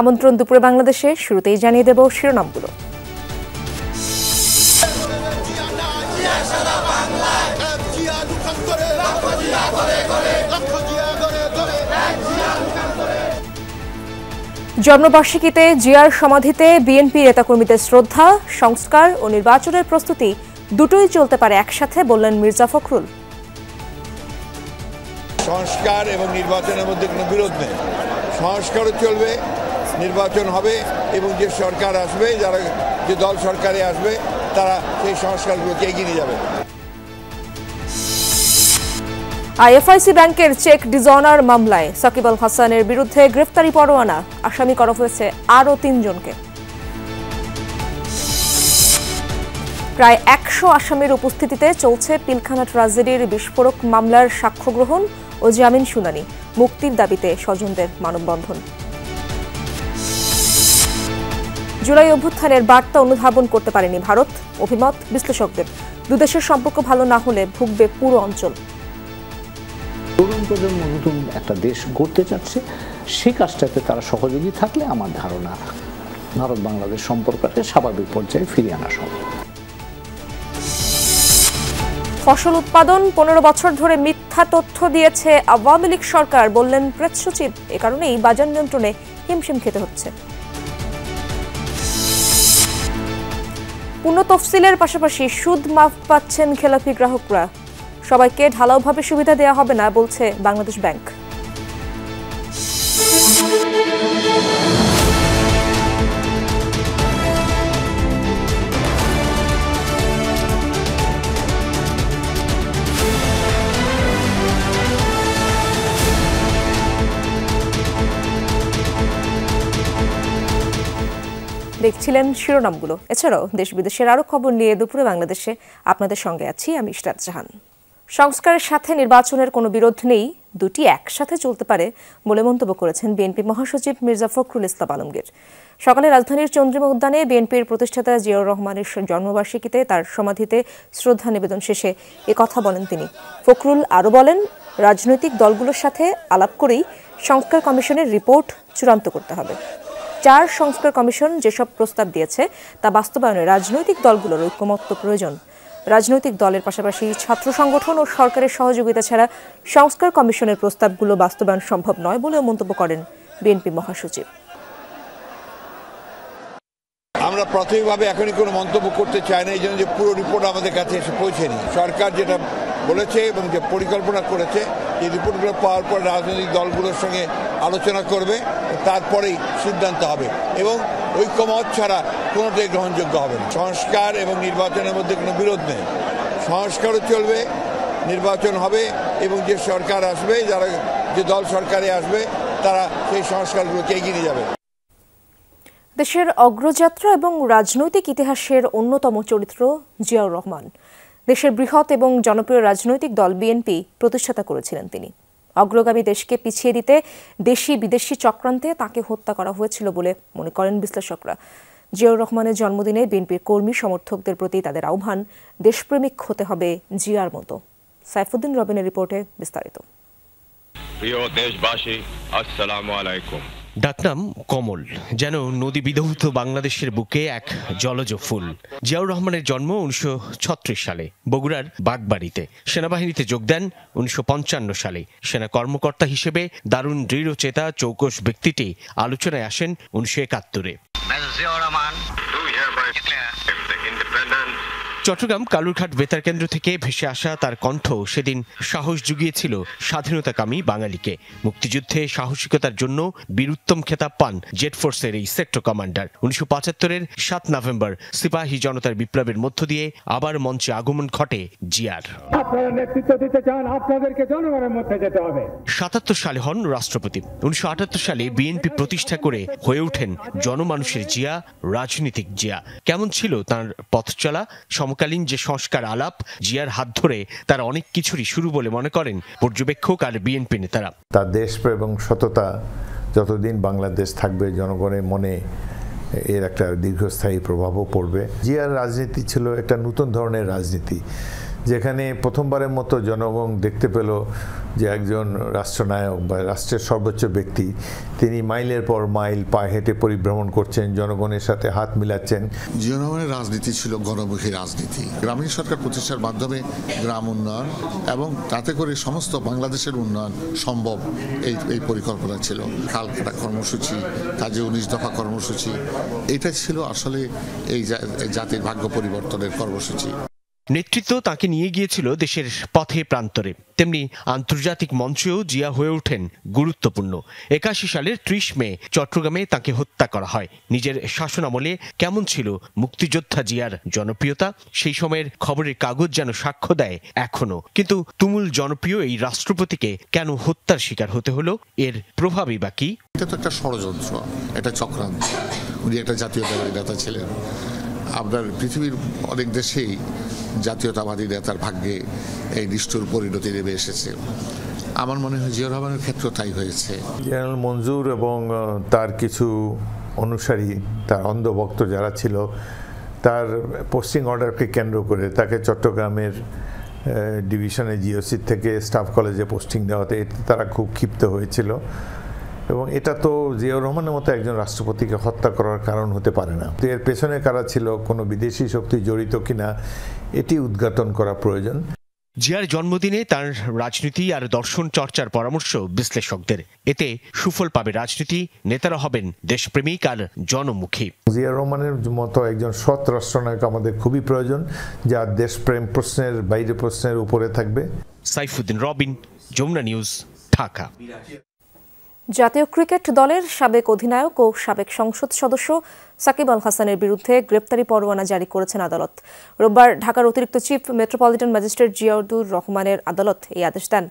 আমন্ত্রণ দুপুরে বাংলাদেশে। শুরুতেই জানিয়ে দেব শিরোনামগুলো। জন্মবার্ষিকীতে জিয়ার সমাধিতে বিএনপি নেতাকর্মীদের শ্রদ্ধা, সংস্কার ও নির্বাচনের প্রস্তুতি দুটোই চলতে পারে একসাথে, বললেন মির্জা ফখরুল। সংস্কার এবং নির্বাচনের মধ্যে কোনো বিরোধ নেই। সংস্কারও চলবে, নির্বাচন হবে এবং যে সরকার আসবে, যারা যে দল সরকারে আসবে তারা সেই সংস্কারগুলোকে এগিয়ে নিয়ে যাবে। আইএফআইসি ব্যাংকের চেক ডিসঅনার মামলায় সাকিব আল হাসানের বিরুদ্ধে গ্রেফতারি পরোয়ানা, আসামি করা হয়েছে আরও ৩ জনকে। প্রায় ১০০ আসামির উপস্থিতিতে চলছে পিলখানা ট্র্যাজেডির বিস্ফোরক মামলার সাক্ষ্য গ্রহণ ও জামিন শুনানি। মুক্তির দাবিতে স্বজনদের মানববন্ধন। জুলাই অভ্যুত্থানের বার্তা অনুধাবন করতে পারেনি ভারত, অভিমত বিশ্লেষকদের। দুদেশের সম্পর্ক ভালো না হলে ভুগবে পুরো অঞ্চল। তরুণ প্রজন্ম নতুন একটা দেশ গড়তে চাচ্ছে, সেই কাজটাতে তারা সহযোগী থাকলে আমার ধারণা ভারত বাংলাদেশ সম্পর্ককে স্বাভাবিক পর্যায়ে ফিরিয়ে আনা সম্ভব। ফসল উৎপাদন ১৫ বছর ধরে মিথ্যা তথ্য দিয়েছে আওয়ামী লীগ সরকার, বললেন প্রেস সচিব। এ কারণেই বাজার নিয়ন্ত্রণে হিমশিম খেতে হচ্ছে। পূর্ণ তফসিলের পাশাপাশি সুদ মাফ পাচ্ছেন খেলাপি গ্রাহকরা। সবাইকে ঢালাওভাবে সুবিধা দেওয়া হবে না, বলছে বাংলাদেশ ব্যাংক। দেখছিলেন শিরোনামগুলো। এছাড়াও দেশ বিদেশের আরো খবর নিয়ে দুপুরে বাংলাদেশে আপনাদের সঙ্গে আছি আমি ইশরাত জাহান। সংস্কারের সাথে নির্বাচনের কোনো বিরোধ নেই, দুটি একসাথে চলতে পারে বলে মন্তব্য করেছেন বিএনপি মহাসচিব মির্জা ফখরুল ইসলাম আলমগীর। সকালে রাজধানীর চন্দ্রিমা উদ্যানে বিএনপির প্রতিষ্ঠাতা জিয়াউর রহমানের জন্মবার্ষিকীতে তার সমাধিতে শ্রদ্ধা নিবেদন শেষে কথা বলেন তিনি। ফখরুল আরও বলেন, রাজনৈতিক দলগুলোর সাথে আলাপ করেই সংস্কার কমিশনের রিপোর্ট চূড়ান্ত করতে হবে। 4 সংস্কার কমিশন যেসব প্রস্তাব দিয়েছে তা বাস্তবায়নে রাজনৈতিক দলগুলোর ঐক্যমত্য প্রয়োজন। রাজনৈতিক দলের পাশাপাশি ছাত্র সংগঠন ও সরকারের সহযোগিতা ছাড়া সংস্কার কমিশনের প্রস্তাবগুলো বাস্তবায়ন সম্ভব নয় বলেও মন্তব্য করেন বিএনপি মহাসচিব। আমরা প্রাথমিকভাবে এখনই কোনো মন্তব্য করতে চাই না, এই জন্য যে পুরো রিপোর্ট আমাদের কাছে এসে পৌঁছেনি। সরকার যেটা বলেছে এবং যে পরিকল্পনা করেছে, এই রিপোর্টগুলো পাওয়ার পর রাজনৈতিক দলগুলোর সঙ্গে আলোচনা করবে, তারপরেই সিদ্ধান্ত হবে এবং ঐক্যমত ছাড়া কোনোটাই গ্রহণযোগ্য হবে না। সংস্কার এবং নির্বাচনের মধ্যে কোনো বিরোধ নেই। সংস্কারও চলবে, নির্বাচন হবে এবং যে সরকার আসবে, যারা যে দল সরকারে আসবে তারা সেই সংস্কারগুলোকে এগিয়ে নিয়ে যাবে। দেশের অগ্রযাত্রা এবং রাজনৈতিক ইতিহাসের অন্যতম চরিত্র জিয়াউর রহমান। দেশের বৃহৎ এবং জনপ্রিয় রাজনৈতিক দল বিএনপি প্রতিষ্ঠাতা করেছিলেন তিনি। অগ্রগামী দেশকে পিছিয়ে দিতে দেশি বিদেশি চক্রান্তে তাকে হত্যা করা হয়েছিল বলে মনে করেন বিশ্লেষকরা। জিয়াউর রহমানের জন্মদিনে বিএনপির কর্মী সমর্থকদের প্রতি তাদের আহ্বান, দেশপ্রেমিক হতে হবে জিয়ার মতো। সাইফুদ্দিন রবিনের রিপোর্টে বিস্তারিত। প্রিয় দেশবাসী, আসসালামু আলাইকুম। ডাকনাম কমল, যেন নদী বিধৌত বাংলাদেশের বুকে এক জলজ ফুল। জিয়াউর রহমানের জন্ম 1936 সালে বগুড়ার বাগবাড়িতে। সেনাবাহিনীতে যোগ দেন 1955 সালে। সেনা কর্মকর্তা হিসেবে দারুণ দৃঢ়চেতা চৌকস ব্যক্তিটি আলোচনায় আসেন 1971-এ। চট্টগ্রাম কালুরঘাট বেতার কেন্দ্র থেকে ভেসে আসা তার কণ্ঠ সেদিন সাহস জুগিয়েছিল স্বাধীনতাকামী বাঙালিকে। মুক্তিযুদ্ধে সাহসিকতার জন্য বীরুত্তম খেতাব পান জেট ফোর্সের এই সেক্টর কমান্ডার। 1975-এর 7 নভেম্বর সিপাহী জনতার বিপ্লবের মধ্য দিয়ে আবার মঞ্চে আগমন ঘটে জিয়ার। আপনারা নেতৃত্ব দিতে চান, আপনাদেরকে জনগণের মধ্যে যেতে হবে। 77 সালে হন রাষ্ট্রপতি। 1978 সালে বিএনপি প্রতিষ্ঠা করে হয়ে ওঠেন জনমানুষের জিয়া, রাজনীতিক জিয়া। কেমন ছিল তার পথ চলা? সমকালীন যে সংস্কার আলাপ, জিয়ার হাত ধরে তার অনেক কিছুরই শুরু বলে মনে করেন পর্যবেক্ষক আর বিএনপি নেতারা। তার দেশপ্রেম এবং সততা যতদিন বাংলাদেশ থাকবে, জনগণের মনে এর একটা দীর্ঘস্থায়ী প্রভাবও পড়বে। জিয়ার রাজনীতি ছিল একটা নতুন ধরনের রাজনীতি, যেখানে প্রথমবারের মতো জনগণ দেখতে পেল যে একজন রাষ্ট্রনায়ক বা রাষ্ট্রের সর্বোচ্চ ব্যক্তি তিনি মাইলের পর মাইল পায়ে হেঁটে পরিভ্রমণ করছেন, জনগণের সাথে হাত মিলাচ্ছেন। জিয়াউর রহমানের রাজনীতি ছিল গণমুখী রাজনীতি, গ্রামীণ সরকার প্রতিষ্ঠার মাধ্যমে গ্রাম উন্নয়ন এবং তাতে করে সমস্ত বাংলাদেশের উন্নয়ন সম্ভব এই পরিকল্পনা ছিল। খাল কাটা কর্মসূচি, কাজে 19 দফা কর্মসূচি, এটা ছিল আসলে এই জাতির ভাগ্য পরিবর্তনের কর্মসূচি। নেতৃত্ব তাকে নিয়ে গিয়েছিল দেশের পথে প্রান্তরে, তেমনি আন্তর্জাতিক মঞ্চেও জিয়া হয়ে ওঠেন গুরুত্বপূর্ণ। 81 সালের 30 মে চট্টগ্রামে তাকে হত্যা করা হয়। নিজের শাসনামলে কেমন ছিল মুক্তিযোদ্ধা জিয়ার জনপ্রিয়তা, সেই সময়ের খবরের কাগজ যেন সাক্ষ্য দেয় এখনো। কিন্তু তুমুল জনপ্রিয় এই রাষ্ট্রপতিকে কেন হত্যার শিকার হতে হলো, এর প্রভাবই বা কি? এটা তো একটা ষড়যন্ত্র, একটা চক্রান্ত। উনি একটা জাতীয়তাবাদী নেতা ছিলেন। আপনার পৃথিবীর অনেক দেশেই জাতীয়তাবাদী নেতার ভাগ্যে এই নিষ্ঠুর পরিণতি নেমে এসেছে। আমার মনে হয় জিয়াউর রহমানের ক্ষেত্রে তাই হয়েছে। জেনারেল মঞ্জুর এবং তার কিছু অনুসারী, তার অন্ধভক্ত যারা ছিল, তার পোস্টিং অর্ডারকে কেন্দ্র করে তাকে চট্টগ্রামের ডিভিশনে জিওসি থেকে স্টাফ কলেজে পোস্টিং দেওয়াতে তারা খুব ক্ষিপ্ত হয়েছিল। এবং এটা তো জিয়াউর রহমানের মতো একজন রাষ্ট্রপতিকে হত্যা করার কারণ হতে পারে না। এর পেছনে কারা ছিল, কোনো বিদেশি শক্তি জড়িত কিনা, এটি উদ্ঘাটন করা প্রয়োজন। জিয়ার জন্মদিনে তার রাজনীতি আর দর্শন চর্চার পরামর্শ বিশ্লেষকদের। এতে সুফল পাবে রাজনীতি, নেতারা হবেন দেশপ্রেমিক আর জনমুখী। জিয়াউর রহমানের মতো একজন সৎ রাষ্ট্রনায়ক আমাদের খুবই প্রয়োজন, যা দেশপ্রেম প্রশ্নের বাইরে প্রশ্নের উপরে থাকবে। সাইফুদ্দিন রবিন, যমুনা নিউজ, ঢাকা। জাতীয় ক্রিকেট দলের সাবেক অধিনায়ক ও সাবেক সংসদ সদস্য সাকিব আল হাসানের বিরুদ্ধে গ্রেপ্তারি পরোয়ানা জারি করেছেন আদালত। রোববার ঢাকার অতিরিক্ত চিফ মেট্রোপলিটন ম্যাজিস্ট্রেট জিয়াউর রহমানের আদালত এই আদেশ দেন।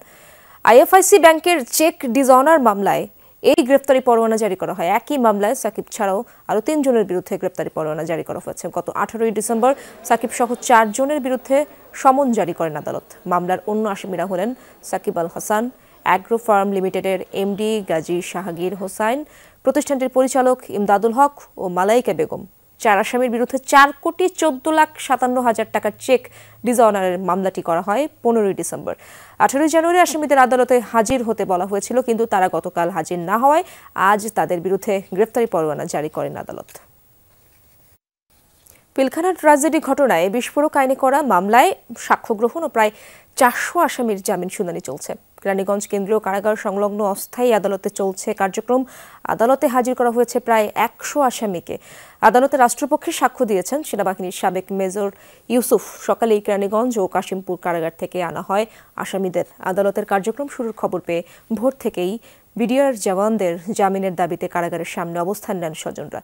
আইএফআইসি ব্যাংকের চেক ডিসঅনার মামলায় এই গ্রেপ্তারি পরোয়ানা জারি করা হয়। একই মামলায় সাকিব ছাড়াও আরও 3 জনের বিরুদ্ধে গ্রেপ্তারি পরোয়ানা জারি করা হয়েছে। গত 18 ডিসেম্বর সাকিব সহ 4 জনের বিরুদ্ধে সমন জারি করেন আদালত। মামলার অন্য আসামিরা হলেন সাকিব আল হাসান, অ্যাগ্রো ফার্ম লিমিটেডের এমডি গাজী শাহগীর হোসাইন, প্রতিষ্ঠানটির পরিচালক ইমদাদুল হক ও মালাইকা বেগম। 4 আসামির বিরুদ্ধে 4,14,57,000 টাকার চেক ডিসঅনারের মামলাটি করা হয় 15 ডিসেম্বর। 18 জানুয়ারি আসামিদের আদালতে হাজির হতে বলা হয়েছিল, কিন্তু তারা গতকাল হাজির না হওয়ায় আজ তাদের বিরুদ্ধে গ্রেফতারি পরোয়ানা জারি করেন আদালত। পিলখানা ট্র্যাজেডি ঘটনায় বিস্ফোরক আইনে করা মামলায় সাক্ষ্য গ্রহণ ও প্রায় 400 আসামির জামিন শুনানি চলছে। কেরানীগঞ্জ কেন্দ্রীয় কারাগার সংলগ্ন অস্থায়ী আদালতে চলছে কার্যক্রম। আদালতে হাজির করা হয়েছে প্রায় 100 আসামিকে। আদালতে রাষ্ট্রপক্ষে সাক্ষ্য দিয়েছেন সেনাবাহিনীর সাবেক মেজর ইউসুফ। সকালেই কেরানীগঞ্জ ও কাশিমপুর কারাগার থেকে আনা হয় আসামিদের। আদালতের কার্যক্রম শুরুর খবর পেয়ে ভোর থেকেই বিডিআর জওয়ানদের জামিনের দাবিতে কারাগারের সামনে অবস্থান নেন স্বজনরা।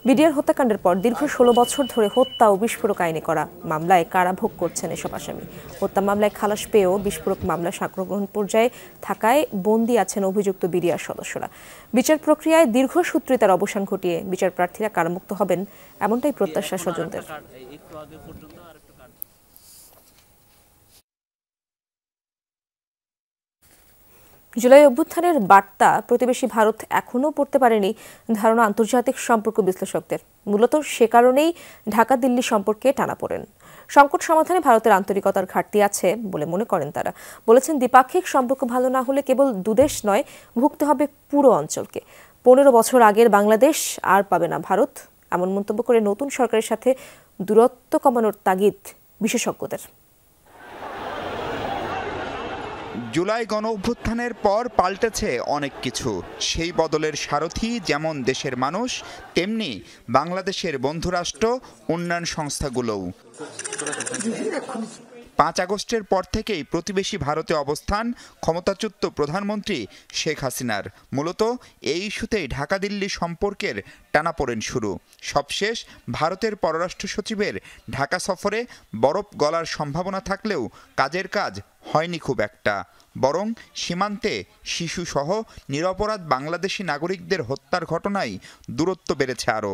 বিডিআর হত্যাকাণ্ডের পর দীর্ঘ 16 বছর ধরে হত্যা ও বিস্ফোরক আইনে করা মামলায় কারাভোগ করছেন এসব আসামি। হত্যা মামলায় খালাস পেয়েও বিস্ফোরক মামলা সাক্ষ্য গ্রহণ পর্যায়ে থাকায় বন্দী আছেন অভিযুক্ত বিডিআর সদস্যরা। বিচার প্রক্রিয়ায় দীর্ঘসূত্রিতার অবসান ঘটিয়ে বিচার প্রার্থীরা কারামুক্ত হবেন, এমনটাই প্রত্যাশা স্বজনদের। জুলাই অভ্যুত্থানের বার্তা প্রতিবেশী ভারত এখনও পড়তে পারেনি ধারণা আন্তর্জাতিক সম্পর্ক বিশ্লেষকদের। মূলত সে কারণেই ঢাকা দিল্লি সম্পর্কে টানাপোড়েন। সংকট সমাধানে ভারতের আন্তরিকতার ঘাটতি আছে বলে মনে করেন তারা। বলেছেন, দ্বিপাক্ষিক সম্পর্ক ভালো না হলে কেবল দুদেশ নয়, ভুগতে হবে পুরো অঞ্চলকে। 15 বছর আগের বাংলাদেশ আর পাবে না ভারত, এমন মন্তব্য করে নতুন সরকারের সাথে দূরত্ব কমানোর তাগিদ বিশেষজ্ঞদের। জুলাই গণ অভ্যুত্থানের পর পাল্টেছে অনেক কিছু। সেই বদলের সারথি যেমন দেশের মানুষ, তেমনি বাংলাদেশের বন্ধুরাষ্ট্র উন্নয়ন সংস্থাগুলোও। 5 আগস্টের পর থেকেই প্রতিবেশী ভারতে অবস্থান ক্ষমতাচ্যুত প্রধানমন্ত্রী শেখ হাসিনার। মূলত এই ইস্যুতেই ঢাকা দিল্লি সম্পর্কের টানাপোড়েন শুরু। সবশেষ ভারতের পররাষ্ট্র সচিবের ঢাকা সফরে বরফ গলার সম্ভাবনা থাকলেও কাজের কাজ হয়নি খুব একটা। বরং সীমান্তে শিশুসহ নিরপরাধ বাংলাদেশি নাগরিকদের হত্যার ঘটনায় দূরত্ব বেড়েছে আরও।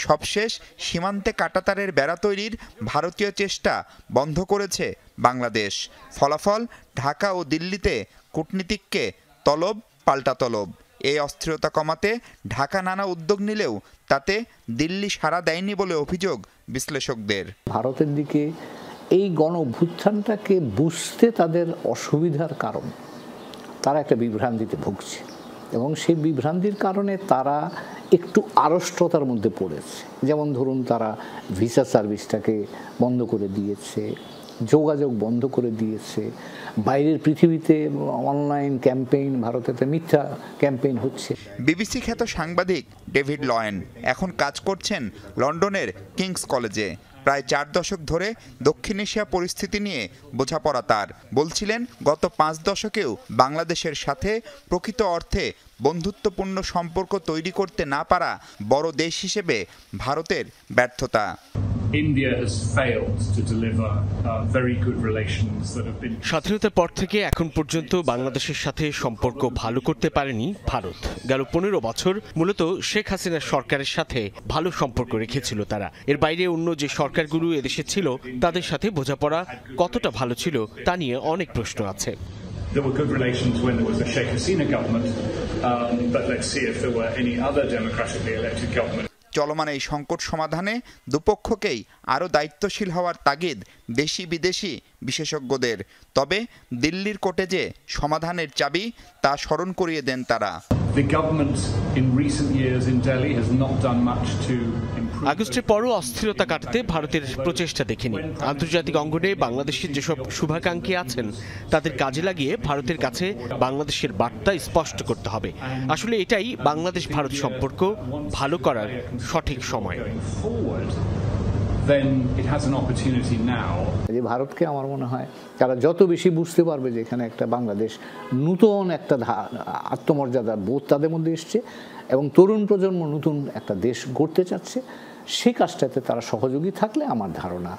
সবশেষ সীমান্তে কাঁটাতারের বেড়া তৈরির ভারতীয় চেষ্টা বন্ধ করেছে বাংলাদেশ। ফলাফল, ঢাকা ও দিল্লিতে কূটনীতিককে তলব পাল্টা তলব। এই অস্থিরতা কমাতে ঢাকা নানা উদ্যোগ নিলেও তাতে দিল্লি সাড়া দেয়নি বলে অভিযোগ বিশ্লেষকদের। ভারতের দিকে এই গণ অভ্যুত্থানটাকে বুঝতে তাদের অসুবিধার কারণ তারা একটা বিভ্রান্তিতে ভুগছে এবং সেই বিভ্রান্তির কারণে তারা একটু আড়ষ্টতার মধ্যে পড়েছে। যেমন ধরুন, তারা ভিসা সার্ভিসটাকে বন্ধ করে দিয়েছে, যোগাযোগ বন্ধ করে দিয়েছে, বাইরের পৃথিবীতে অনলাইন ক্যাম্পেইন, ভারতেতে মিথ্যা ক্যাম্পেইন হচ্ছে। বিবিসি খ্যাত সাংবাদিক ডেভিড লয়েন এখন কাজ করছেন লন্ডনের কিংস কলেজে। প্রায় 4 দশক ধরে দক্ষিণ এশিয়া পরিস্থিতি নিয়ে বোঝাপড়া তার। বলছিলেন, গত 5 দশকেও বাংলাদেশের সাথে প্রকৃত অর্থে বন্ধুত্বপূর্ণ সম্পর্ক তৈরি করতে না পারা বড় দেশ হিসেবে ভারতের ব্যর্থতা। স্বাধীনতার পর থেকে এখন পর্যন্ত বাংলাদেশের সাথে সম্পর্ক ভালো করতে পারেনি ভারত। গেল 15 বছর মূলত শেখ হাসিনার সরকারের সাথে ভালো সম্পর্ক রেখেছিল তারা। এর বাইরে অন্য যে সরকারগুলো এদেশে ছিল তাদের সাথে বোঝাপড়া কতটা ভালো ছিল তা নিয়ে অনেক প্রশ্ন আছে। There were good relations when there was a Sheikh Hasina government, but let's see if there were any other democratically elected government. চলমান এই সংকট সমাধানে দুপক্ষকেই আরও দায়িত্বশীল হওয়ার তাগিদ দেশি বিদেশি বিশেষজ্ঞদের। তবে দিল্লির কোর্টে যে সমাধানের চাবি তা স্মরণ করিয়ে দেন তারা। আগস্টের পরও অস্থিরতা কাটাতে ভারতের প্রচেষ্টা দেখেনি। আন্তর্জাতিক অঙ্গনে বাংলাদেশের যেসব শুভাকাঙ্ক্ষী আছেন তাদের কাজে লাগিয়ে ভারতের কাছে বাংলাদেশের বার্তা স্পষ্ট করতে হবে। আসলে এটাই বাংলাদেশ ভারত সম্পর্ক ভালো করার সঠিক সময়। ভারতকে আমার মনে হয় তারা যত বেশি বুঝতে পারবে যে এখানে একটা বাংলাদেশ নূতন একটা আত্মমর্যাদার বোধ তাদের মধ্যে এসছে এবং তরুণ প্রজন্ম নতুন একটা দেশ গড়তে চাচ্ছে, সেই কাজটাতে তারা সহযোগী থাকলে আমার ধারণা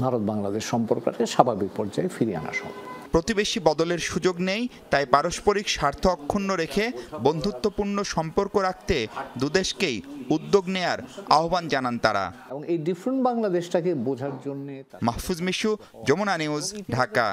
ভারত বাংলাদেশ সম্পর্কটাকে স্বাভাবিক পর্যায়ে ফিরিয়ে আনা সম্ভব। প্রতিবেশী বদলের সুযোগ নেই, তাই পারস্পরিক স্বার্থ অক্ষুণ্ণ রেখে বন্ধুত্বপূর্ণ সম্পর্ক রাখতে দুদেশকেই উদ্যোগ নেয়ার আহ্বান জানান তারা। এবং এই ডিফারেন্ট বাংলাদেশটাকে বোঝার জন্য মাহফুজ মিশু, যমুনা নিউজ, ঢাকা।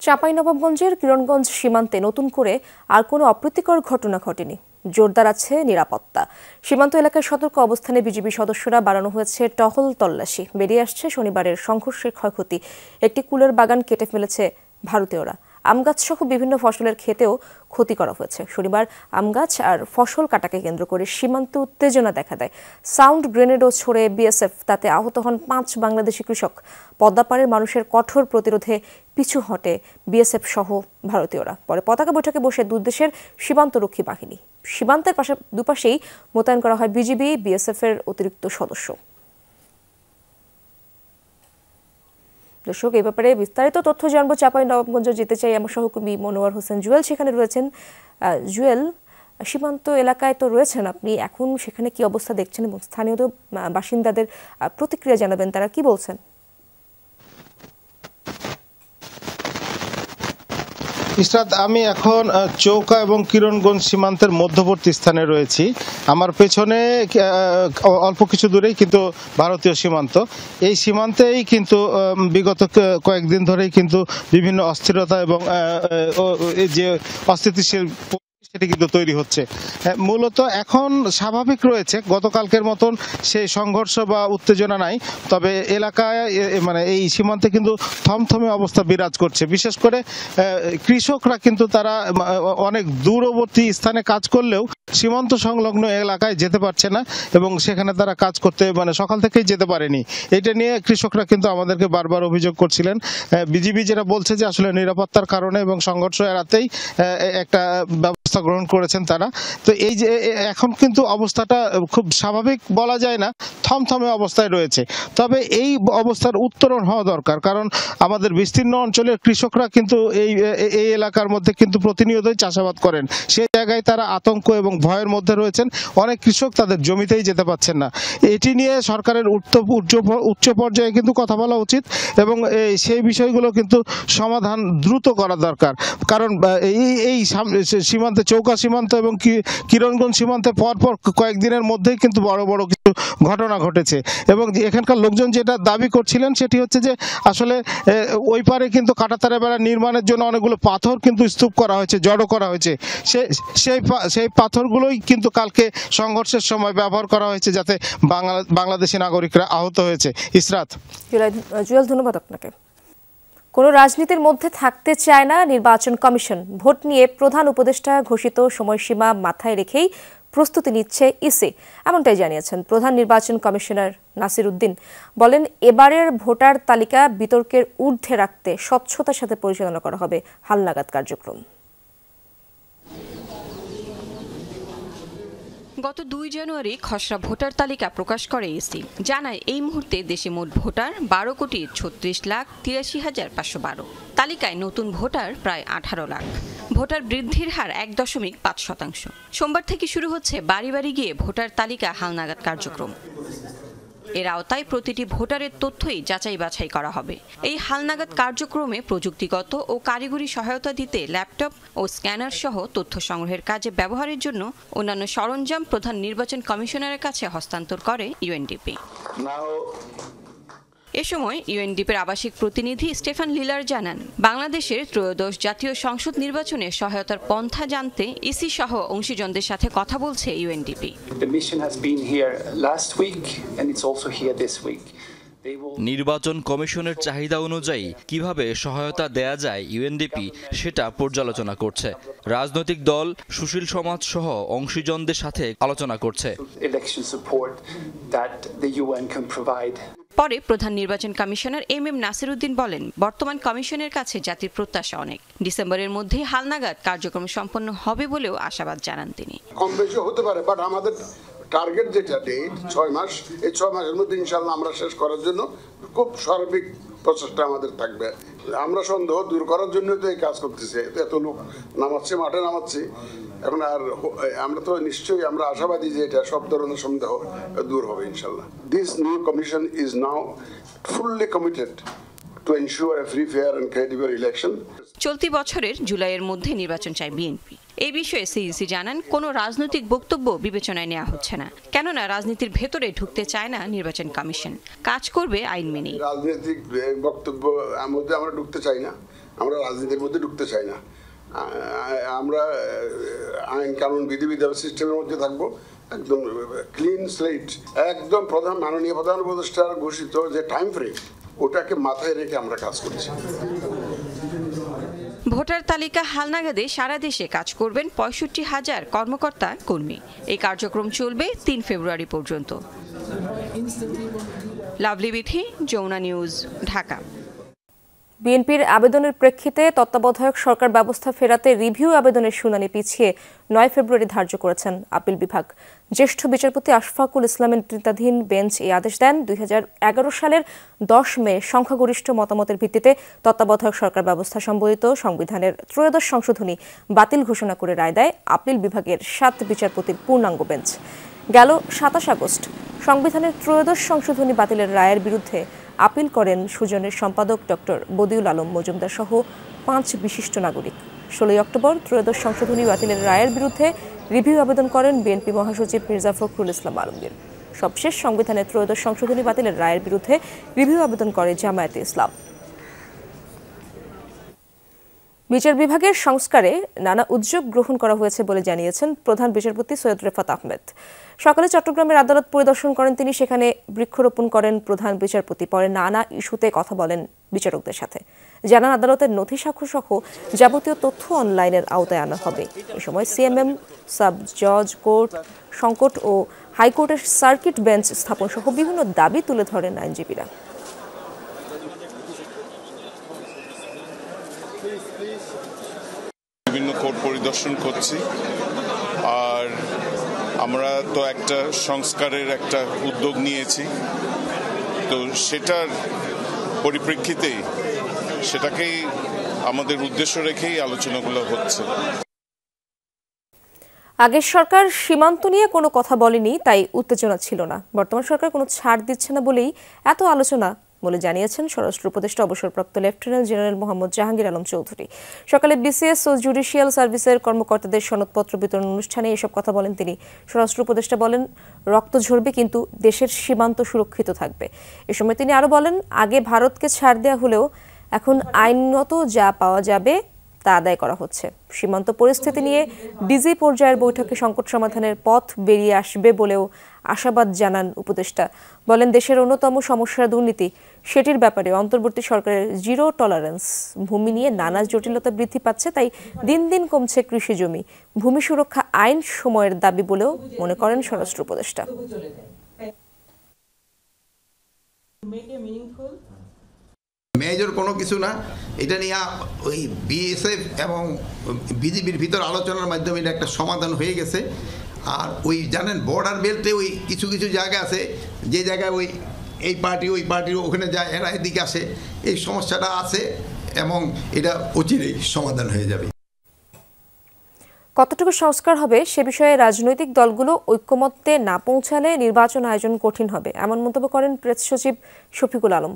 চাঁপাইনবাবগঞ্জের কিরণগঞ্জ সীমান্তে নতুন করে আর কোনো অপ্রীতিকর ঘটনা ঘটেনি। জোরদার আছে নিরাপত্তা। সীমান্ত এলাকায় সতর্ক অবস্থানে বিজিবি সদস্যরা বাড়ানো হয়েছে টহল তল্লাশি। বেরিয়ে আসছে শনিবারের সংঘর্ষের ক্ষয়ক্ষতি। একটি কুলের বাগান কেটে ফেলেছে ভারতীয়রা। আম গাছ সহ বিভিন্ন ফসলের ক্ষেতেও ক্ষতি করা হয়েছে। শনিবার আম গাছ আর ফসল কাটাকে কেন্দ্র করে সীমান্তে উত্তেজনা দেখা দেয়। সাউন্ড গ্রেনেডও ছোড়ে বিএসএফ, তাতে আহত হন 5 বাংলাদেশি কৃষক। পদ্মাপাড়ের মানুষের কঠোর প্রতিরোধে পিছু হটে বিএসএফ সহ ভারতীয়রা। পরে পতাকা বৈঠকে বসে দুদেশের সীমান্তরক্ষী বাহিনী। সীমান্তের দুপাশেই মোতায়েন করা হয় বিজিবি, বিএসএফ এর অতিরিক্ত সদস্য। দর্শক, এই ব্যাপারে বিস্তারিত তথ্য জানবো। চাঁপাইনবাবগঞ্জ যেতে চাই আমার সহকর্মী মনোয়ার হোসেন জুয়েল, সেখানে রয়েছেন। জুয়েল, সীমান্ত এলাকায় তো রয়েছেন আপনি, এখন সেখানে কি অবস্থা দেখছেন এবং স্থানীয় বাসিন্দাদের প্রতিক্রিয়া জানাবেন, তারা কি বলছেন? ইসরাত, আমি এখন চৌকা এবং কিরণগঞ্জ সীমান্তের মধ্যবর্তী স্থানে রয়েছি। আমার পেছনে অল্প কিছু দূরেই কিন্তু ভারতীয় সীমান্ত। এই সীমান্তেই কিন্তু বিগত কয়েকদিন ধরেই কিন্তু বিভিন্ন অস্থিরতা এবং যে অস্থিতিশীল সেটি কিন্তু তৈরি হচ্ছে। মূলত এখন স্বাভাবিক রয়েছে, গতকালকের মতন সেই সংঘর্ষ বা উত্তেজনা নাই। তবে এলাকায় মানে এই সীমান্তে কিন্তু থমথমে অবস্থা বিরাজ করছে। বিশেষ করে কৃষকরা কিন্তু তারা অনেক দূরবর্তী স্থানে কাজ করলেও সীমান্ত সংলগ্ন এলাকায় যেতে পারছে না এবং সেখানে তারা কাজ করতে মানে সকাল থেকেই যেতে পারেনি। এটা নিয়ে কৃষকরা কিন্তু আমাদেরকে বারবার অভিযোগ করছিলেন। বিজিবি যেটা বলছে যে আসলে নিরাপত্তার কারণে এবং সংঘর্ষ এড়াতেই একটা ব্যবস্থা গ্রহণ করেছেন তারা। তো এই যে এখন কিন্তু অবস্থাটা খুব স্বাভাবিক বলা যায় না, থমথমে অবস্থায় রয়েছে। তবে এই অবস্থার উত্তরণ হওয়া দরকার, কারণ আমাদের বিস্তীর্ণ অঞ্চলের কৃষকরা কিন্তু এই এলাকার মধ্যে কিন্তু প্রতিনিয়তই চাষাবাদ করেন। সেই জায়গায় তারা আতঙ্ক এবং ভয়ের মধ্যে রয়েছেন। অনেক কৃষক তাদের জমিতেই যেতে পারছেন না। এটি নিয়ে সরকারের উচ্চ পর্যায়ে কিন্তু কথা বলা উচিত এবং সেই বিষয়গুলো কিন্তু সমাধান দ্রুত করা দরকার। কারণ এই সীমান্তে চৌকা সীমান্ত এবং কিরণগঞ্জ সীমান্তে পরপর কয়েকদিনের মধ্যেই কিন্তু বড় বড় কিছু ঘটনা ঘটেছে। এবং এখানকার লোকজন যেটা দাবি করছিলেন সেটি হচ্ছে যে আসলে ওই পারে কিন্তু কাঁটাতারের বেড়া নির্মাণের জন্য অনেকগুলো পাথর কিন্তু স্তূপ করা হয়েছে, জড়ো করা হয়েছে। সেই পাথরগুলোই কিন্তু কালকে সংঘর্ষের সময় ব্যবহার করা হয়েছে, যাতে বাংলাদেশি নাগরিকরা আহত হয়েছে। ইসরাত। জুয়েল, ধন্যবাদ আপনাকে। কোনো রাজনীতির মধ্যে থাকতে চায় না নির্বাচন কমিশন। ভোট নিয়ে প্রধান উপদেষ্টা ঘোষিত সময়সীমা মাথায় রেখেই প্রস্তুতি নিচ্ছে ইসি, এমনটাই জানিয়েছেন প্রধান নির্বাচন কমিশনার নাসির উদ্দিন। বলেন, এবারের ভোটার তালিকা বিতর্কের ঊর্ধ্বে রাখতে স্বচ্ছতার সাথে পরিচালনা করা হবে হালনাগাদ কার্যক্রম। গত 2 জানুয়ারি খসড়া ভোটার তালিকা প্রকাশ করে ইসি। জানায় এই মুহূর্তে দেশে মোট ভোটার 12,36,83,512। তালিকায় নতুন ভোটার প্রায় 18 লাখ। ভোটার বৃদ্ধির হার 1.5%। সোমবার থেকে শুরু হচ্ছে বাড়ি বাড়ি গিয়ে ভোটার তালিকা হালনাগাদ কার্যক্রম। এর আওতায় প্রতিটি ভোটারের তথ্যই যাচাই বাছাই করা হবে। এই হালনাগাদ কার্যক্রমে প্রযুক্তিগত ও কারিগরি সহায়তা দিতে ল্যাপটপ ও স্ক্যানার সহ তথ্য সংগ্রহের কাজে ব্যবহারের জন্য অন্যান্য সরঞ্জাম প্রধান নির্বাচন কমিশনারের কাছে হস্তান্তর করে ইউএনডিপি। এ সময় ইউএনডিপির আবাসিক প্রতিনিধি স্টেফান লিলার জানান, বাংলাদেশের ত্রয়োদশ জাতীয় সংসদ নির্বাচনে সহায়তার পন্থা জানতে ইসি সহ অংশীজনদের সাথে কথা বলছে ইউএনডিপি। নির্বাচন কমিশনের চাহিদা অনুযায়ী কিভাবে সহায়তা দেয়া যায় ইউএনডিপি সেটা পর্যালোচনা করছে। রাজনৈতিক দল, সুশীল সমাজ সহ অংশীজনদের সাথে আলোচনা করছে। পরে প্রধান নির্বাচন কমিশনার এম নাসির উদ্দিন বলেন, বর্তমান কমিশনের কাছে জাতির প্রত্যাশা অনেক। ডিসেম্বরের মধ্যে হালনাগাদ কার্যক্রম সম্পন্ন হবে বলেও আশাবাদ জানান তিনি। কম বেশি হতে পারে, বাট আমাদের টার্গেট যেটা ডেট 6 মাস, এই 6 মাসের মধ্যে ইনশাআল্লাহ আমরা শেষ করার জন্য খুব সার্বিক প্রচেষ্টা আমাদের থাকবে। আমরা সন্দেহ দূর করার জন্য তো এই কাজ করতেছি, এত লোক নামাচ্ছে, মাঠে নামাচ্ছি। এখন আর আমরা তো নিশ্চয়ই আমরা আশাবাদী যে এটা সব ধরনের সন্দেহ দূর হবে ইনশাআল্লাহ। This new commission is now fully committed to ensure a free, fair and credible election. চলতি বছরের জুলাইয়ের মধ্যে নির্বাচন চায় বিএনপি। এই বিষয়ে সিইসি জানান, কোনো রাজনৈতিক বক্তব্য বিবেচনায় নেওয়া হচ্ছে না, কেননা রাজনীতির ভেতরে ঢুকতে চায় না নির্বাচন কমিশন, কাজ করবে আইন মেনেই। রাজনৈতিক বক্তব্য মধ্যে আমরা ঢুকতে চাই না, আমরা রাজনীতির মধ্যে ঢুকতে চাই না। আমরা আইন কানুন বিধিবিধান সিস্টেমের মধ্যে থাকবো, একদম ক্লিন স্লেট। একদম মাননীয় প্রধান উপদেষ্টার ঘোষিত যে টাইম ফ্রেম, ওটাকে মাথায় রেখে আমরা কাজ করছি। ভোটার তালিকা হালনাগাদে সারা দেশে কাজ করবেন 65,000 কর্মকর্তা কর্মী। এই কার্যক্রম চলবে 3 ফেব্রুয়ারি পর্যন্ত। লাভলি বিথি, যমুনা নিউজ, ঢাকা। বিএনপির আবেদনের প্রেক্ষিতে তত্ত্বাবধায়ক সরকার ব্যবস্থা ফেরাতে রিভিউ আবেদনের শুনানি পিছিয়ে 9 ফেব্রুয়ারি ধার্য করেছেন আপিল বিভাগ। জ্যেষ্ঠ বিচারপতি আশফাকুল ইসলামের নেতৃত্বাধীন বেঞ্চ এই আদেশ দেন। 2011 সালের 10 মে সংখ্যাগরিষ্ঠ মতামতের ভিত্তিতে তত্ত্বাবধায়ক সরকার ব্যবস্থা সম্বলিত সংবিধানের ত্রয়োদশ সংশোধনী বাতিল ঘোষণা করে রায় দেয় আপিল বিভাগের 7 বিচারপতির পূর্ণাঙ্গ বেঞ্চ। গেল 27 আগস্ট সংবিধানের ত্রয়োদশ সংশোধনী বাতিলের রায়ের বিরুদ্ধে আপিল করেন সুজনের সম্পাদক ডক্টর বদিউল আলম মজুমদার সহ 5 বিশিষ্ট নাগরিক। 16 অক্টোবর ত্রয়োদশ সংশোধনী বাতিলের রায়ের বিরুদ্ধে রিভিউ আবেদন করেন বিএনপি মহাসচিব মির্জা ফখরুল ইসলাম আলমগীর। সবশেষ সংবিধানের ত্রয়োদশ সংশোধনী বাতিলের রায়ের বিরুদ্ধে রিভিউ আবেদন করে জামায়াতে ইসলাম। বিচার বিভাগের সংস্কারে নানা উদ্যোগ গ্রহণ করা হয়েছে বলে জানিয়েছেন প্রধান বিচারপতি সৈয়দ রেফাত আহমেদ। সকালে চট্টগ্রামের আদালত পরিদর্শন করেন তিনি, সেখানে বৃক্ষরোপণ করেন প্রধান বিচারপতি। পরে নানা ইস্যুতে কথা বলেন বিচারকদের সাথে। জানান, আদালতের নথি সাক্ষ্য সহ যাবতীয় তথ্য অনলাইনের আওতায় আনা হবে। এ সময় সিএমএম, সাব জজ কোর্ট, সংকট ও হাইকোর্টের সার্কিট বেঞ্চ স্থাপন সহ বিভিন্ন দাবি তুলে ধরেন আইনজীবীরা। বিভিন্ন কোর্ট পরিদর্শন করছি, আর আমরা তো একটা সংস্কারের একটা উদ্যোগ নিয়েছি, তো সেটার পরিপ্রেক্ষিতেই সেটাকেই আমাদের উদ্দেশ্য রেখেই আলোচনাগুলো হচ্ছে। আগের সরকার সীমান্ত নিয়ে কোনো কথা বলেনি, তাই উত্তেজনা ছিল না। বর্তমান সরকার কোনো ছাড় দিচ্ছে না বলেই এত আলোচনা বলে জানিয়েছেন স্বরাষ্ট্র উপদেষ্টা অবসরপ্রাপ্ত লেফটেন্যান্ট জেনারেল মোহাম্মদ জাহাঙ্গীর আলম চৌধুরী। সকালে বিসিএস ও জুডিশিয়াল সার্ভিসের কর্মকর্তাদের সনদপত্র বিতরণ অনুষ্ঠানে এসব কথা বলেন তিনি। স্বরাষ্ট্র উপদেষ্টা বলেন, রক্ত ঝরবে কিন্তু দেশের সীমান্ত সুরক্ষিত থাকবে। এ সময় তিনি আরও বলেন, আগে ভারতকে ছাড় দেওয়া হলেও এখন আইনত যা পাওয়া যাবে তা আদায় করা হচ্ছে। সীমান্ত পরিস্থিতি নিয়ে ডিজি পর্যায়ের বৈঠকে সংকট সমাধানের পথ বেরিয়ে আসবে বলেও আশাবাদ জানান উপদেষ্টা। বলেন, দেশের অন্যতম সমস্যা দুর্নীতি, সেটির ব্যাপারে অন্তর্বর্তী সরকারের জিরো টলারেন্স। ভূমি নিয়ে নানা জটিলতা বৃদ্ধি পাচ্ছে, তাই দিন দিন কমছে কৃষি জমি। ভূমি সুরক্ষা আইন সময়ের দাবি বলেও মনে করেন স্বরাষ্ট্র উপদেষ্টা। মেজর কোনো কিছু না, এটা নিয়ে ওই বিএসএফ এবং বিজিবির ভিতর আলোচনার মাধ্যমে এটা একটা সমাধান হয়ে গেছে। আর ওই জানেন বর্ডার বেল্টে ওই কিছু কিছু জায়গা আছে যে জায়গায় ওই এই পার্টি ওই পার্টি ওখানে যায়, এরা এদিকে আসে, এই সমস্যাটা আছে এবং এটা অচিরেই সমাধান হয়ে যাবে। কতটুকু সংস্কার হবে সে বিষয়ে রাজনৈতিক দলগুলো ঐক্যমত্যে না পৌঁছালে নির্বাচন আয়োজন কঠিন হবে, এমন মন্তব্য করেন প্রেস সচিব শফিকুল আলম।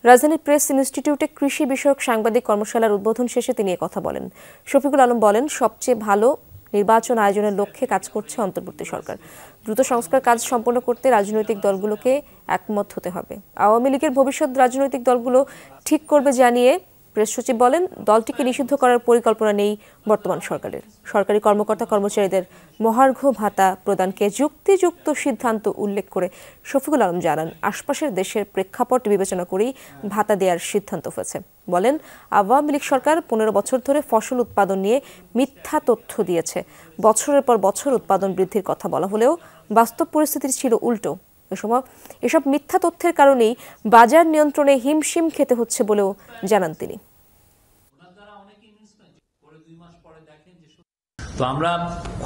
রাজধানীর প্রেস ইনস্টিটিউটে কৃষি বিষয়ক সাংবাদিক কর্মশালার উদ্বোধন শেষে তিনি কথা বলেন। শফিকুল আলম বলেন, সবচেয়ে ভালো নির্বাচন আয়োজনের লক্ষ্যে কাজ করছে অন্তর্বর্তী সরকার। দ্রুত সংস্কার কাজ সম্পন্ন করতে রাজনৈতিক দলগুলোকে একমত হতে হবে। আওয়ামী লীগের ভবিষ্যৎ রাজনৈতিক দলগুলো ঠিক করবে জানিয়ে প্রেস সচিব বলেন, দলটিকে নিষিদ্ধ করার পরিকল্পনা নেই বর্তমান সরকারের। সরকারি কর্মকর্তা কর্মচারীদের মহার্ঘ ভাতা প্রদানকে যুক্তিযুক্ত সিদ্ধান্ত উল্লেখ করে শফিকুল আলম জানান, আশপাশের দেশের প্রেক্ষাপট বিবেচনা করেই ভাতা দেওয়ার সিদ্ধান্ত হয়েছে। বলেন, আওয়ামী লীগ সরকার 15 বছর ধরে ফসল উৎপাদন নিয়ে মিথ্যা তথ্য দিয়েছে। বছরের পর বছর উৎপাদন বৃদ্ধির কথা বলা হলেও বাস্তব পরিস্থিতি ছিল উল্টো। এসব মিথ্যা তথ্যের কারণেই বাজার নিয়ন্ত্রণে হিমশিম খেতে হচ্ছে বলেও জানান তিনি। তো আমরা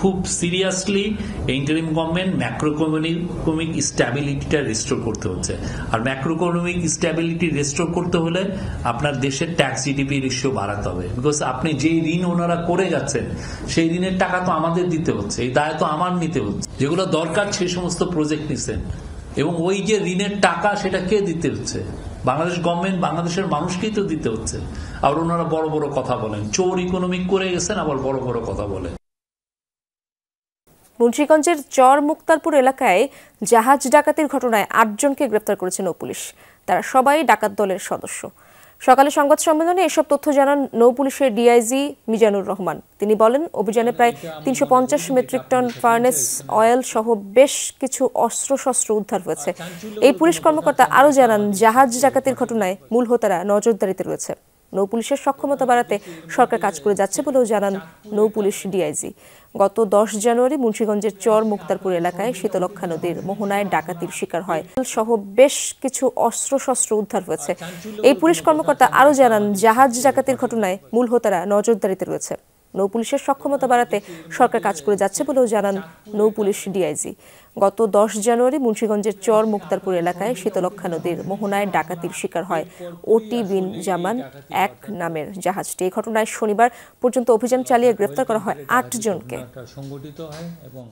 খুব সিরিয়াসলি ইন্টারিম গভর্নমেন্ট ম্যাক্রোইকোনমিক স্ট্যাবিলিটিটা রেস্টোর করতে হচ্ছে। আর ম্যাক্রোইকোনমিক স্ট্যাবিলিটি রেস্টোর করতে হলে আপনার দেশের ট্যাক্স জিডিপি রেশিও বাড়াতে হবে। বিকজ আপনি যেই ঋণ ওনারা করে যাচ্ছেন সেই ঋণের টাকা তো আমাদের দিতে হচ্ছে, এই দায় তো আমার নিতে হচ্ছে। যেগুলো দরকার সেই সমস্ত প্রজেক্ট নিচ্ছেন, এবং ওই যে ঋণের টাকা সেটা কে দিতে হচ্ছে? বাংলাদেশ গভর্নমেন্ট, বাংলাদেশের মানুষকেই তো দিতে হচ্ছে। আর ওনারা বড় বড় কথা বলেন, চোর ইকোনমিক করে গেছেন, আবার বড় বড় কথা বলেন। মুন্সিগঞ্জের চর মুক্তারপুর এলাকায় জাহাজ ডাকাতির ঘটনায় 8 জনকে গ্রেপ্তার করেছে নৌপুলিশ। তারা সবাই ডাকাত দলের সদস্য। সকালে সংবাদ সম্মেলনে এসব তথ্য জানান নৌপুলিশের ডিআইজি মিজানুর রহমান। তিনি বলেন, অভিযানে প্রায় 350 মেট্রিক টন ফার্নেস অয়েল সহ বেশ কিছু অস্ত্রশস্ত্র উদ্ধার হয়েছে। এই পুলিশ কর্মকর্তা আরও জানান, জাহাজ ডাকাতির ঘটনায় মূল হোতারা নজরদারিতে রয়েছে। নৌপুলিশের সক্ষমতা বাড়াতে সরকার কাজ করে যাচ্ছে বলেও জানান নৌপুলিশ ডিআইজি। গত 10 জানুয়ারি মুন্সিগঞ্জের চর মুক্তারপুর এলাকায় শীতলক্ষা নদীর মোহনায় ডাকাতির শিকার হয় সহ বেশ কিছু অস্ত্রশস্ত্র উদ্ধার হয়েছে। এই পুলিশ কর্মকর্তা আরও জানান, জাহাজ ডাকাতির ঘটনায় মূল হোতারা নজরদারিতে রয়েছে। নৌপুলিশের সক্ষমতা বাড়াতে সরকার কাজ করে যাচ্ছে বলেও জানান নৌপুলিশ ডিআইজি। গত 10 জানুয়ারি মুন্সিগঞ্জের চর মুক্তারপুর এলাকায় শীতলক্ষা নদীর মোহনায় ডাকাতির শিকার হয় ওটি বিন জামান 1 নামের জাহাজটি। এই ঘটনায় শনিবার পর্যন্ত অভিযান চালিয়ে গ্রেফতার করা হয় 8 জনকে। সংগঠিত হয় এবং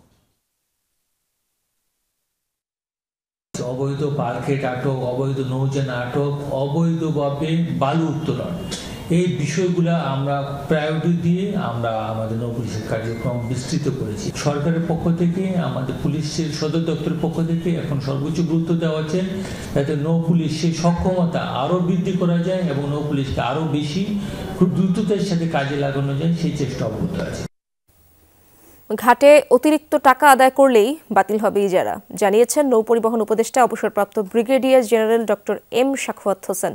অবৈধ পার্কেট আটক, অবৈধ নৌযান আটক, অবৈধভাবে বালু উত্তোলন, এই বিষয়গুলো আমরা প্রায়োরিটি দিয়ে আমরা আমাদের নৌপুলিশের কার্যক্রম বিস্তৃত করেছি। সরকারের পক্ষ থেকে, আমাদের পুলিশের সদর দপ্তরের পক্ষ থেকে এখন সর্বোচ্চ গুরুত্ব দেওয়া হচ্ছে যাতে নৌপুলিশের সক্ষমতা আরও বৃদ্ধি করা যায় এবং নৌপুলিশকে আরও বেশি খুব দ্রুততার সাথে কাজে লাগানো যায়, সেই চেষ্টা অব্যাহত আছে। ঘাটে অতিরিক্ত টাকা আদায় করলেই বাতিল হবে ইজারা, জানিয়েছেন নৌপরিবহন উপদেষ্টা অবসরপ্রাপ্ত brigadier general doctor M Shakhawat Hossain.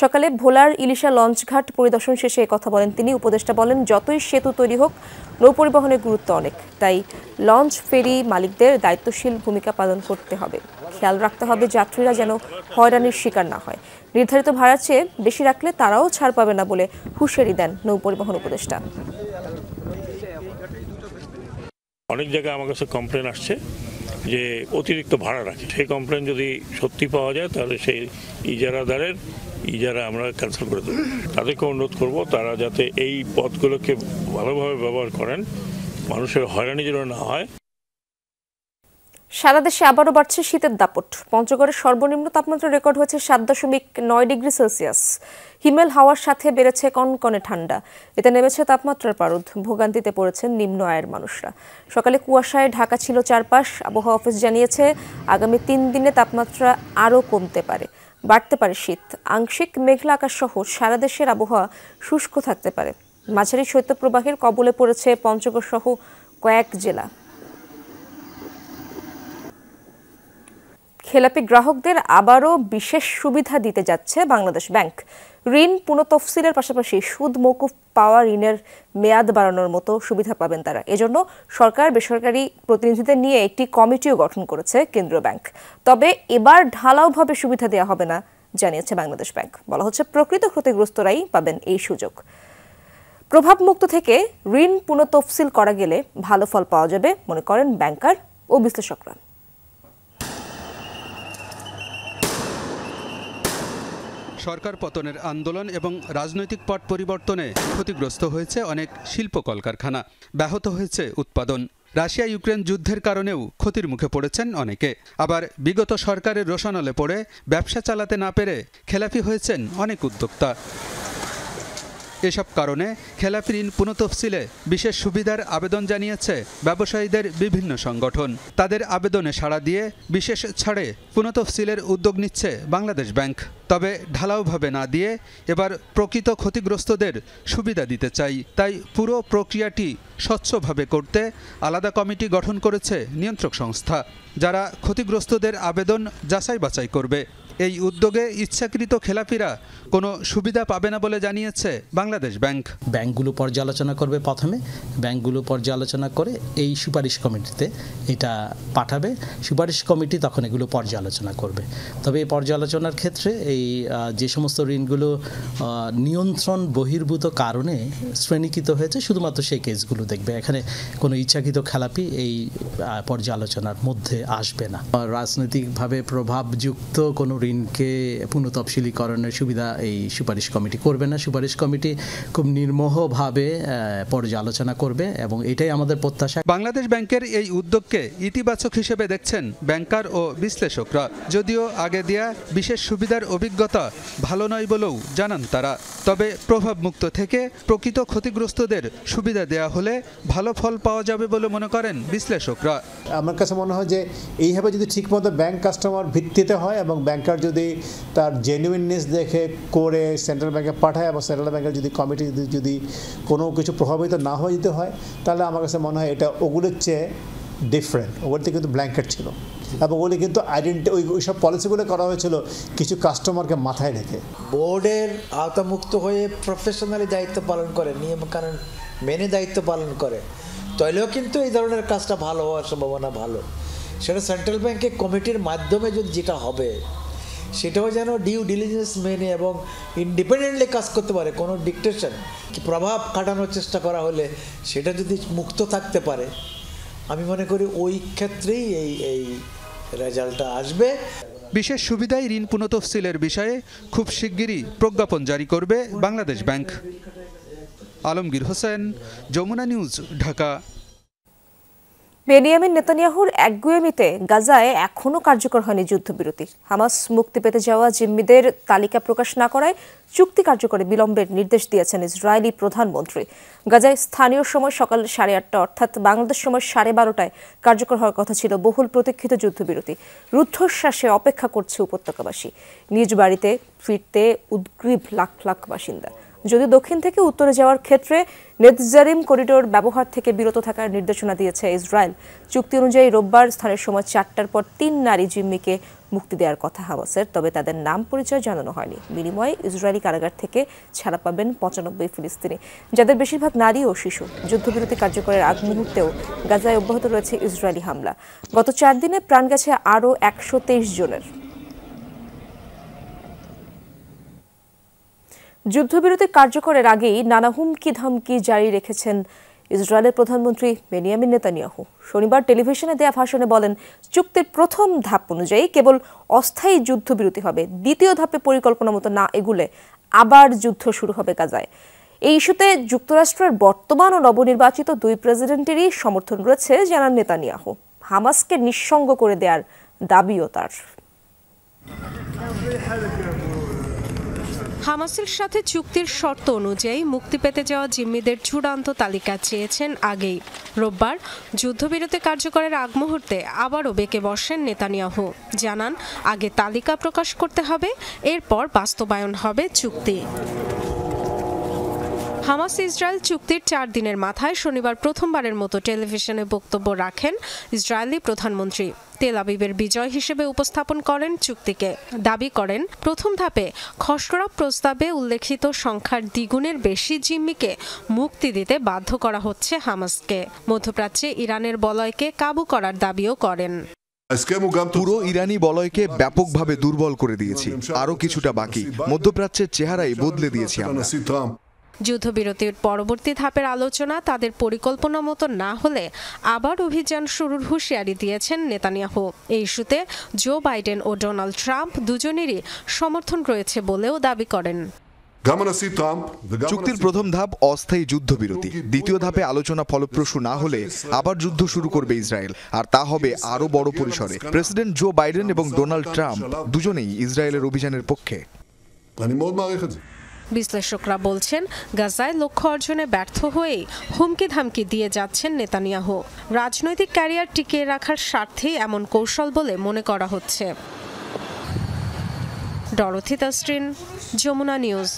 সকালে ভোলার ইলিশা লঞ্চঘাট পরিদর্শন শেষে কথা বলেন তিনি। উপদেষ্টা বলেন, যতই সেতু তৈরি হোক নৌপরিবহনের গুরুত্ব অনেক, তাই লঞ্চ ফেরি মালিকদের দায়িত্বশীল ভূমিকা পালন করতে হবে। খেয়াল রাখতে হবে যাত্রীরা যেন হয়রানির শিকার না হয়। নির্ধারিত ভাড়ার চেয়ে বেশি রাখলে তারাও ছাড় পাবে না বলে হুঁশিয়ারি দেন নৌপরিবহন উপদেষ্টা। অনেক জায়গায় আমার কাছে কমপ্লেন আসছে যে অতিরিক্ত ভাড়া রাখে। সেই কমপ্লেন যদি সত্যি পাওয়া যায় তাহলে সেই ইজারাদারের ইজারা আমরা ক্যান্সেল করে দেবো। তাদেরকে অনুরোধ করব তারা যাতে এই পথগুলোকে ভালোভাবে ব্যবহার করেন, মানুষের হয়রানি যেন না হয়। সারা দেশে আবারও বাড়ছে শীতের দাপট। পঞ্চগড়ের সর্বনিম্ন তাপমাত্রা রেকর্ড হয়েছে 7.9 ডিগ্রি সেলসিয়াস। হিমেল হাওয়ার সাথে বেড়েছে কনকনে ঠান্ডা। এতে নেমেছে তাপমাত্রার পারদ। ভোগান্তিতে পড়েছেন নিম্ন আয়ের মানুষরা। সকালে কুয়াশায় ঢাকা ছিল চারপাশ। আবহাওয়া অফিস জানিয়েছে আগামী 3 দিনে তাপমাত্রা আরও কমতে পারে, বাড়তে পারে শীত। আংশিক মেঘলা আকাশ সহ সারা দেশের আবহাওয়া শুষ্ক থাকতে পারে। মাঝারি শৈত্যপ্রবাহের কবলে পড়েছে পঞ্চগড় সহ কয়েক জেলা। খেলাপি গ্রাহকদের আবারও বিশেষ সুবিধা দিতে যাচ্ছে বাংলাদেশ ব্যাংক। ঋণ পুনঃতফসিলের পাশাপাশি সুদ মওকুফ পাওয়া ঋণের মেয়াদ বাড়ানোর মতো সুবিধা পাবেন তারা। এজন্য সরকার বেসরকারি প্রতিনিধিদের নিয়ে একটি কমিটিও গঠন করেছে কেন্দ্রীয় ব্যাংক। তবে এবার ঢালাওভাবে সুবিধা দেওয়া হবে না জানিয়েছে বাংলাদেশ ব্যাংক। বলা হচ্ছে প্রকৃত ক্ষতিগ্রস্তরাই পাবেন এই সুযোগ। প্রভাবমুক্ত থেকে ঋণ পুনঃতফসিল করা গেলে ভালো ফল পাওয়া যাবে মনে করেন ব্যাংকার ও বিশ্লেষকরা। সরকার পতনের আন্দোলন এবং রাজনৈতিক পট পরিবর্তনে ক্ষতিগ্রস্ত হয়েছে অনেক শিল্প কলকারখানা, ব্যাহত হয়েছে উৎপাদন। রাশিয়া ইউক্রেন যুদ্ধের কারণেও ক্ষতির মুখে পড়েছেন অনেকে। আবার বিগত সরকারের রোষানলে পড়ে ব্যবসা চালাতে না পেরে খেলাপি হয়েছেন অনেক উদ্যোক্তা। এসব কারণে খেলাপি ঋণ পুনঃতফসিলে বিশেষ সুবিধার আবেদন জানিয়েছে ব্যবসায়ীদের বিভিন্ন সংগঠন। তাদের আবেদনে সাড়া দিয়ে বিশেষ ছাড়ে পুনঃতফসিলের উদ্যোগ নিচ্ছে বাংলাদেশ ব্যাংক। তবে ঢালাওভাবে না দিয়ে এবার প্রকৃত ক্ষতিগ্রস্তদের সুবিধা দিতে চাই। তাই পুরো প্রক্রিয়াটি স্বচ্ছভাবে করতে আলাদা কমিটি গঠন করেছে নিয়ন্ত্রক সংস্থা, যারা ক্ষতিগ্রস্তদের আবেদন যাচাই বাছাই করবে। এই উদ্যোগে ইচ্ছাকৃত খেলাপিরা কোনো সুবিধা পাবে না বলে জানিয়েছে বাংলাদেশ ব্যাংক। ব্যাংকগুলো পর্যালোচনা করবে, প্রথমে ব্যাংকগুলো পর্যালোচনা করে এই সুপারিশ কমিটিতে এটা পাঠাবে। সুপারিশ কমিটি তখন এগুলো পর্যালোচনা করবে। তবে এই পর্যালোচনার ক্ষেত্রে এই যে সমস্ত ঋণগুলো নিয়ন্ত্রণ বহির্ভূত কারণে শ্রেণীকৃত হয়েছে শুধুমাত্র সেই কেসগুলো দেখবে। এখানে কোনো ইচ্ছাকৃত খেলাপি এই পর্যালোচনার মধ্যে আসবে না। রাজনৈতিকভাবে প্রভাবযুক্ত কোনো ঋণকে পুনঃতফসিলীকরণের সুবিধা এই সুপারিশ কমিটি করবে না। সুপারিশ কমিটি খুব নির্মোহভাবে পর্যালোচনা করবে এবং এটাই আমাদের প্রত্যাশা। বাংলাদেশ ব্যাংকের এই উদ্যোগকে ইতিবাচক হিসেবে দেখছেন ব্যাংকার ও বিশ্লেষকরা। যদিও আগে দেয়া বিশেষ সুবিধার অভিজ্ঞতা ভালো নয় বলেও জানান তারা। তবে প্রভাবমুক্ত থেকে প্রকৃত ক্ষতিগ্রস্তদের সুবিধা দেয়া হলে ভালো ফল পাওয়া যাবে বলে মনে করেন বিশ্লেষকরা। আমার কাছে মনে হয় যে এইভাবে যদি ঠিকমতো ব্যাংক কাস্টমার ভিত্তিতে হয় এবং ব্যাংকার যদি তার জেনুইননেস দেখে করে সেন্ট্রাল ব্যাংকে পাঠায় এবং সেন্ট্রাল ব্যাংকের যদি কমিটি যদি কোনো কিছু প্রভাবিত না হয়ে যেতে হয়, তাহলে আমার কাছে মনে হয় এটা ওগুলোর চেয়ে ডিফারেন্ট। ওগুলোতে কিন্তু ব্ল্যাঙ্কেট ছিল এবং ওগুলি কিন্তু ওই সব পলিসিগুলো করা হয়েছিল কিছু কাস্টমারকে মাথায় রেখে। বোর্ডের আওতামুক্ত হয়ে প্রফেশনালি দায়িত্ব পালন করে, নিয়মকানুন মেনে দায়িত্ব পালন করে, তাহলেও কিন্তু এই ধরনের কাজটা ভালো হওয়ার সম্ভাবনা ভালো। সেটা সেন্ট্রাল ব্যাংকের কমিটির মাধ্যমে যদি যেটা হবে সেটাও যেন ডিউ ডিলিজেন্স মেনে এবং ইন্ডিপেন্ডেন্টলি কাজ করতে পারে। কোনো ডিকটেশন কি প্রভাব খাটানোর চেষ্টা করা হলে সেটা যদি মুক্ত থাকতে পারে, আমি মনে করি ওই ক্ষেত্রেই এই রেজাল্টটা আসবে। বিশেষ সুবিধায় ঋণ পুনঃতফসিলের বিষয়ে খুব শিগগিরই প্রজ্ঞাপন জারি করবে Bangladesh Bank. Alamgir Hossain, Jamuna News, Dhaka. Benjamin নেতানিয়াহুর একগুঁয়েমিতে গাজায় এখনও কার্যকর হয়নি যুদ্ধবিরতি। হামাস মুক্তি পেতে যাওয়া জিম্মিদের তালিকা প্রকাশ না করায় চুক্তি কার্যকরে বিলম্বের নির্দেশ দিয়েছেন ইসরায়েলি প্রধানমন্ত্রী। গাজায় স্থানীয় সময় সকাল 8:30 অর্থাৎ বাংলাদেশ সময় 12:30টায় কার্যকর হওয়ার কথা ছিল বহুল প্রতীক্ষিত যুদ্ধবিরতি। রুদ্ধশ্বাসে অপেক্ষা করছে উপত্যকাবাসী। নিজ বাড়িতে ফিরতে উদ্গ্রীব লাখ লাখ বাসিন্দা। যদিও দক্ষিণ থেকে উত্তরে যাওয়ার ক্ষেত্রে নেতজারিম করিডোর ব্যবহার থেকে বিরত থাকার নির্দেশনা দিয়েছে ইসরায়েল। চুক্তি অনুযায়ী রোববার স্থানীয় সময় 4টার পর 3 নারী জিম্মিকে মুক্তি দেওয়ার কথা হামাসের, তবে তাদের নাম পরিচয় জানানো হয়নি। বিনিময়ে ইসরায়েলি কারাগার থেকে ছাড়া পাবেন 95 ফিলিস্তিনি, যাদের বেশিরভাগ নারী ও শিশু। যুদ্ধবিরতি কার্যকরের আগ মুহূর্তেও গাজায় অব্যাহত রয়েছে ইসরায়েলি হামলা। গত 4 দিনে প্রাণ গেছে আরও 123 জনের। যুদ্ধবিরতি কার্যকরের আগেই নানা হুমকি ধামকি জারি রেখেছেন ইসরায়েলের প্রধানমন্ত্রী বেনিয়ামিন নেতানিয়াহু। শনিবার টেলিভিশনে দেয়া ভাষণে বলেন, চুক্তির প্রথম ধাপ অনুযায়ী কেবল অস্থায়ী যুদ্ধবিরতি হবে, দ্বিতীয় ধাপে পরিকল্পনা মতো না এগুলে আবার যুদ্ধ শুরু হবে গাজায়। এই ইস্যুতে যুক্তরাষ্ট্রের বর্তমান ও নবনির্বাচিত 2 প্রেসিডেন্টেরই সমর্থন রয়েছে জানান নেতানিয়াহু। হামাসকে নিঃসঙ্গ করে দেওয়ার দাবিও তার। হামাসের সাথে চুক্তির শর্ত অনুযায়ী মুক্তি পেতে যাওয়া জিম্মিদের চূড়ান্ত তালিকা চেয়েছেন আগেই। রোববার যুদ্ধবিরতি কার্যকরের আগ মুহূর্তে আবারও বেঁকে বসেন নেতানিয়াহু। জানান আগে তালিকা প্রকাশ করতে হবে, এরপর বাস্তবায়ন হবে চুক্তি। হামাস ইসরায়েল চুক্তির 4 দিনের মাথায় শনিবার প্রথমবারের মতো টেলিভিশনে বক্তব্য রাখেন ইসরায়েলি প্রধানমন্ত্রী। তেল আবিবের বিজয় হিসেবে উপস্থাপন করেন চুক্তিকে। দাবি করেন প্রথম ধাপে খসড়া প্রস্তাবে উল্লেখিত সংখ্যার দ্বিগুণের বেশি জিম্মিকে মুক্তি দিতে বাধ্য করা হচ্ছে হামাসকে। মধ্যপ্রাচ্যে ইরানের বলয়কে কাবু করার দাবিও করেন। পুরো ইরানি বলয়কে ব্যাপকভাবে দুর্বল করে দিয়েছি, আরও কিছুটা বাকি। মধ্যপ্রাচ্যের চেহারাই বদলে দিয়েছি আমরা। যুদ্ধবিরতির পরবর্তী ধাপের আলোচনা তাদের পরিকল্পনা মতো না হলে আবার অভিযান শুরুর হুঁশিয়ারি দিয়েছেন নেতানিয়াহু। এই ইস্যুতে জো বাইডেন ও ডোনাল্ড ট্রাম্প দুজনেরই সমর্থন রয়েছে বলেও দাবি করেন। চুক্তির প্রথম ধাপ অস্থায়ী যুদ্ধবিরতি, দ্বিতীয় ধাপে আলোচনা ফলপ্রসূ না হলে আবার যুদ্ধ শুরু করবে ইসরায়েল, আর তা হবে আরও বড় পরিসরে। প্রেসিডেন্ট জো বাইডেন এবং ডোনাল্ড ট্রাম্প দুজনেই ইসরায়েলের অভিযানের পক্ষে। বিশ্লেষকরা বলছেন গাজায় লক্ষ্য অর্জনে ব্যর্থ হয়েই হুমকি ধামকি দিয়ে যাচ্ছেন নেতানিয়াহু। রাজনৈতিক ক্যারিয়ার টিকিয়ে রাখার স্বার্থেই এমন কৌশল বলে মনে করা হচ্ছে। Dorothy Tasrin, Jamuna news.